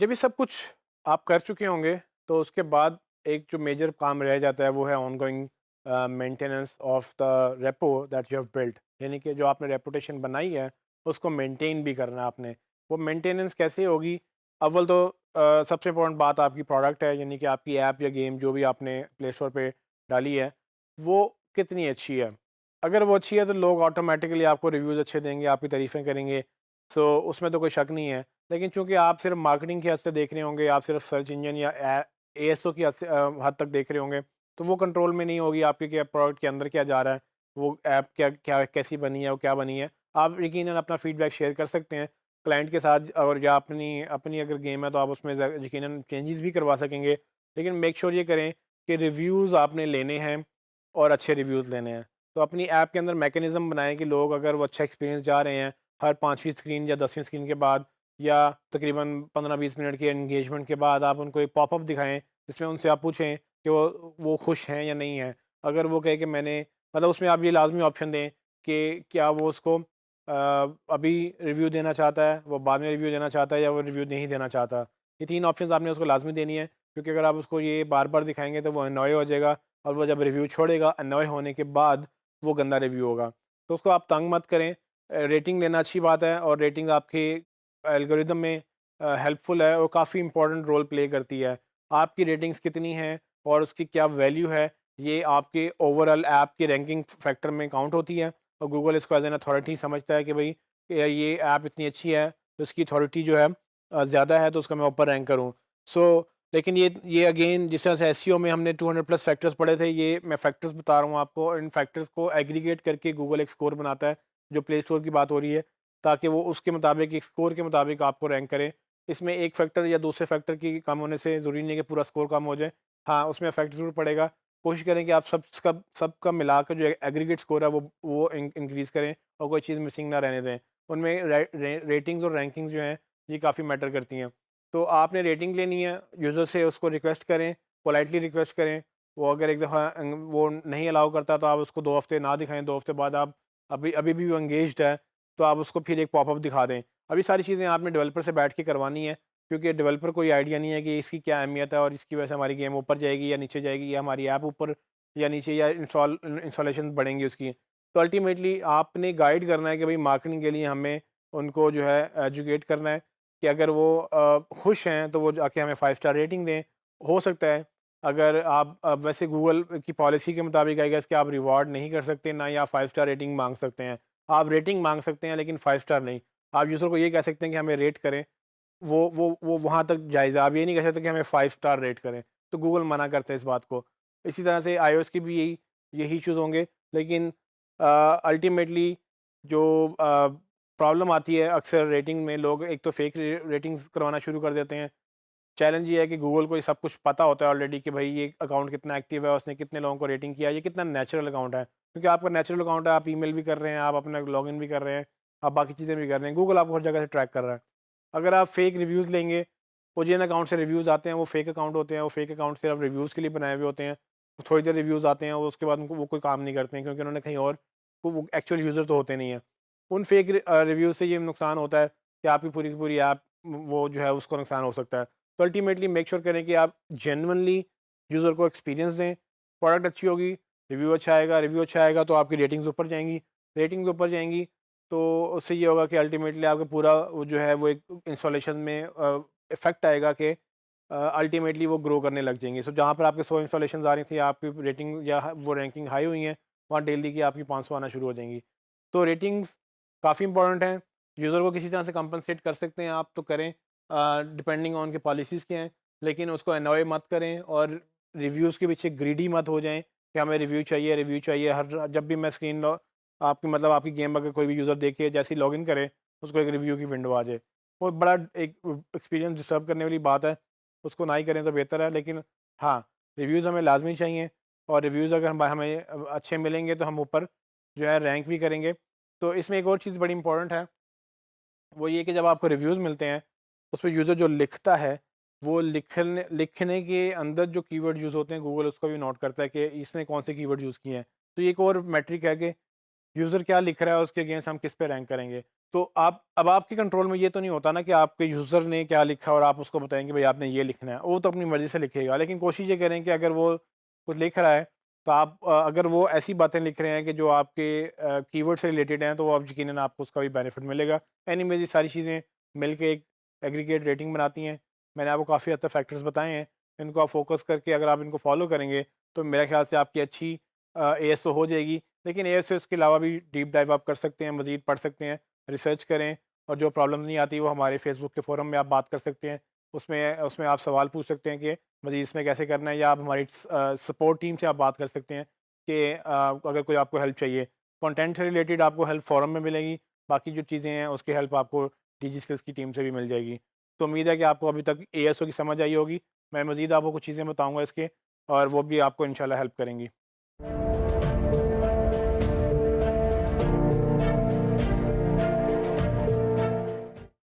जब ये सब कुछ आप कर चुके होंगे, तो उसके बाद एक जो मेजर काम रह जाता है वो है ongoing maintenance of the repo that you have built. यानी कि जो आपने रेपुटेशन बनाई है उसको मेंटेन भी करना है आपने। वो मेंटेनेंस कैसे होगी? अव्वल तो सबसे इम्पोर्टेंट बात आपकी प्रोडक्ट है, यानी कि आपकी ऐप या गेम जो भी आपने प्ले स्टोर पे डाली है वो कितनी अच्छी है। अगर वो अच्छी है तो लोग ऑटोमेटिकली आपको रिव्यूज़ अच्छे देंगे, आपकी तारीफ़ें करेंगे। सो उसमें तो कोई शक नहीं है। लेकिन चूँकि आप सिर्फ मार्केटिंग के हद से देख रहे होंगे, आप सिर्फ सर्च इंजन या एएसओ की हद तक देख रहे होंगे, तो वो कंट्रोल में नहीं होगी आपके कि प्रोडक्ट के अंदर क्या जा रहा है, वो ऐप क्या क्या कैसी बनी है, वो क्या बनी है। आप यकीनन अपना फीडबैक शेयर कर सकते हैं क्लाइंट के साथ, और या अपनी अपनी अगर गेम है तो आप उसमें यकीनन चेंजेस भी करवा सकेंगे। लेकिन मेक श्योर ये करें कि रिव्यूज़ आपने लेने हैं और अच्छे रिव्यूज़ लेने हैं। तो अपनी ऐप के अंदर मैकेनिज़्म बनाएँ कि लोग अगर वो अच्छा एक्सपीरियंस जा रहे हैं, हर 5वीं स्क्रीन या 10वीं स्क्रीन के बाद या तकरीबन 15-20 मिनट के एंगेजमेंट के बाद आप उनको एक पॉपअप दिखाएँ, जिसमें उनसे आप पूछें कि वो खुश हैं या नहीं हैं। अगर वो कहे कि मैंने मतलब उसमें आप ये लाज़मी ऑप्शन दें कि क्या वो उसको अभी रिव्यू देना चाहता है, वो बाद में रिव्यू देना चाहता है, या वो रिव्यू नहीं देना चाहता। ये 3 ऑप्शंस आपने उसको लाज़मी देनी है, क्योंकि अगर आप उसको ये बार-बार दिखाएँगे तो वो अननॉय हो जाएगा, और वो जब रिव्यू छोड़ेगा अननॉय होने के बाद वो गंदा रिव्यू होगा। तो उसको आप तंग मत करें। रेटिंग देना अच्छी बात है, और रेटिंग आपके एल्गोरिदम में हेल्पफुल है और काफ़ी इंपॉर्टेंट रोल प्ले करती है। आपकी रेटिंग्स कितनी हैं और उसकी क्या वैल्यू है, ये आपके ओवरऑल ऐप की रैंकिंग फैक्टर में काउंट होती है, और गूगल इसको एज़ एन अथॉरिटी समझता है कि भई ये ऐप इतनी अच्छी है, तो इसकी अथॉरिटी जो है ज़्यादा है, तो उसका मैं ऊपर रैंक करूँ। सो लेकिन ये अगेन जिस तरह से एसईओ में हमने 200 प्लस फैक्टर्स पढ़े थे, ये मैं फैक्टर्स बता रहा हूँ आपको, और इन फैक्टर्स को एग्रीगेट करके गूगल एक स्कोर बनाता है, जो प्ले स्टोर की बात हो रही है, ताकि वो उसके मुताबिक एक स्कोर के मुताबिक आपको रैंक करे। इसमें एक फैक्टर या दूसरे फैक्टर की कम होने से ज़रूरी नहीं है कि पूरा स्कोर कम हो जाए। हाँ, उसमें इफेक्ट ज़रूर पड़ेगा। कोशिश करें कि आप सबका मिलाकर जो एग्रीगेट स्कोर है वो इंक्रीज़ करें, और कोई चीज़ मिसिंग ना रहने दें। उनमें रेटिंग्स और रैंकिंग्स जो हैं ये काफ़ी मैटर करती हैं। तो आपने रेटिंग लेनी है, यूज़र से उसको रिक्वेस्ट करें, पोलाइटली रिक्वेस्ट करें। वो अगर एक दफ़ा वो नहीं अलाउ करता तो आप उसको 2 हफ़्ते ना दिखाएँ, 2 हफ़्ते बाद आप अभी अभी भी वो एंगेज्ड है, तो आप उसको फिर एक पॉपअप दिखा दें। अभी सारी चीज़ें आपने डेवलपर से बैठ के करवानी है, क्योंकि डेवलपर को ये आइडिया नहीं है कि इसकी क्या अहमियत है, और इसकी वजह से हमारी गेम ऊपर जाएगी या नीचे जाएगी, या हमारी ऐप ऊपर या नीचे, या इंस्टॉलेशन बढ़ेंगी उसकी। तो अल्टीमेटली आपने गाइड करना है कि भई मार्केटिंग के लिए हमें उनको जो है एजुकेट करना है, कि अगर वो खुश हैं तो वो जाके हमें 5 स्टार रेटिंग दें। हो सकता है अगर आप वैसे गूगल की पॉलिसी के मुताबिक आई गेस कि आप रिवॉर्ड नहीं कर सकते, ना ही आप 5 स्टार रेटिंग माँग सकते हैं। आप रेटिंग माँग सकते हैं लेकिन 5 स्टार नहीं। आप यूज़र को ये कह सकते हैं कि हमें रेट करें, वो वहाँ तक जायज़ है। आप ये नहीं कह सकते कि हमें 5 स्टार रेट करें, तो गूगल मना करता है इस बात को। इसी तरह से आईओएस की भी यही इश्यूज़ होंगे, लेकिन अल्टीमेटली जो प्रॉब्लम आती है अक्सर रेटिंग में, लोग एक तो फेक रेटिंग्स करवाना शुरू कर देते हैं। चैलेंज ये है कि गूगल को ये सब कुछ पता होता है ऑलरेडी कि भाई ये अकाउंट कितना एक्टिव है, उसने कितने लोगों को रेटिंग किया, ये कितना नेचुरल अकाउंट है। क्योंकि आपका नेचुरल अकाउंट है, आप ईमेल भी कर रहे हैं, आप अपना लॉगिन भी कर रहे हैं, आप बाकी चीज़ें भी कर रहे हैं, गूगल आपको हर जगह से ट्रैक कर रहा है। अगर आप फेक रिव्यूज़ लेंगे, वो जिन अकाउंट से रिव्यूज़ आते हैं वो फेक अकाउंट होते हैं, वो फेक अकाउंट सिर्फ रिव्यूज़ के लिए बनाए हुए होते हैं। थोड़ी देर रिव्यूज़ आते हैं, और उसके बाद उनको वो कोई काम नहीं करते हैं, क्योंकि उन्होंने कहीं और वो एक्चुअल यूज़र तो होते नहीं हैं। उन फेक रिव्यूज़ से ये नुकसान होता है कि आपकी पूरी की पूरी ऐप वो जो है उसको नुकसान हो सकता है। तो अल्टीमेटली मेक श्योर करें कि आप जेन्युइनली यूज़र को एक्सपीरियंस दें, प्रोडक्ट अच्छी होगी, रिव्यू अच्छा आएगा तो आपकी रेटिंग्स ऊपर जाएँगी, तो उससे ये होगा कि अल्टीमेटली आपका पूरा वो जो है वो एक इंस्टॉलेशन में इफ़ेक्ट आएगा कि अल्टीमेटली वो ग्रो करने लग जाएँगे। सो जहाँ पर आपके 100 इंस्टॉलेशंस आ रही थी, आपकी रेटिंग या वो रैंकिंग हाई हुई हैं, वहाँ डेली की आपकी 500 आना शुरू हो जाएँगी। तो रेटिंग्स काफ़ी इंपॉर्टेंट हैं, यूज़र को किसी तरह से कंपनसेट कर सकते हैं आप तो करें, डिपेंडिंग ऑन के पॉलिसीज़ क्या हैं, लेकिन उसको अनॉय मत करें, और रिव्यूज़ के पीछे ग्रीडी मत हो जाएँ कि हमें रिव्यू चाहिए हर जब भी मैं स्क्रीन लॉ आपकी मतलब आपकी गेम अगर कोई भी यूज़र देखे, जैसे ही लॉगिन करे, उसको एक रिव्यू की विंडो आ जाए। वो बड़ा एक एक्सपीरियंस डिस्टर्ब करने वाली बात है, उसको ना ही करें तो बेहतर है। लेकिन हाँ, रिव्यूज़ हमें लाज़मी चाहिए, और रिव्यूज़ अगर हमें अच्छे मिलेंगे तो हम ऊपर जो है रैंक भी करेंगे। तो इसमें एक और चीज़ बड़ी इंपॉर्टेंट है, वो ये कि जब आपको रिव्यूज़ मिलते हैं, उसमें यूज़र जो लिखता है, वो लिखने के अंदर जो कीवर्ड यूज़ होते हैं, गूगल उसको भी नोट करता है कि इसने कौन से कीवर्ड यूज़ किए हैं। तो ये एक और मैट्रिक है कि यूज़र क्या लिख रहा है उसके अगेंस्ट हम किस पे रैंक करेंगे। तो आप अब आपके कंट्रोल में ये तो नहीं होता ना कि आपके यूज़र ने क्या लिखा और आप उसको बताएँगे भाई आपने ये लिखना है, वो तो अपनी मर्ज़ी से लिखेगा। लेकिन कोशिश ये करें कि अगर वो कुछ लिख रहा है तो आप अगर वो ऐसी बातें लिख रहे हैं कि जो आपके कीवर्ड से रिलेटेड हैं, तो वो अब यकीनन आपको उसका भी बेनिफिट मिलेगा। एनीवेज़ ये सारी चीज़ें मिल के एक एग्रीगेट रेटिंग बनाती हैं। मैंने आपको काफ़ी हद तक फैक्टर्स बताए हैं, इनको आप फ़ोकस करके अगर आप इनको फ़ॉलो करेंगे तो मेरे ख़्याल से आपकी अच्छी एएसओ हो जाएगी। लेकिन एएसओ के अलावा भी डीप डाइव आप कर सकते हैं, मज़ीद पढ़ सकते हैं, रिसर्च करें और जो प्रॉब्लम नहीं आती वो हमारे फेसबुक के फ़ोरम में आप बात कर सकते हैं। उसमें उसमें आप सवाल पूछ सकते हैं कि मज़ीद इसमें कैसे करना है, या आप हमारी सपोर्ट टीम से आप बात कर सकते हैं कि अगर कोई आपको हेल्प चाहिए। कंटेंट से रिलेटेड आपको हेल्प फ़ोरम में मिलेगी, बाकी जो चीज़ें हैं उसकी हेल्प आपको डिजी स्किल्स की टीम से भी मिल जाएगी। तो उम्मीद है कि आपको अभी तक एएसओ की समझ आई होगी। मैं मज़ीद आपको कुछ चीज़ें बताऊँगा इसके, और वो भी आपको इंशाल्लाह हेल्प करेंगी।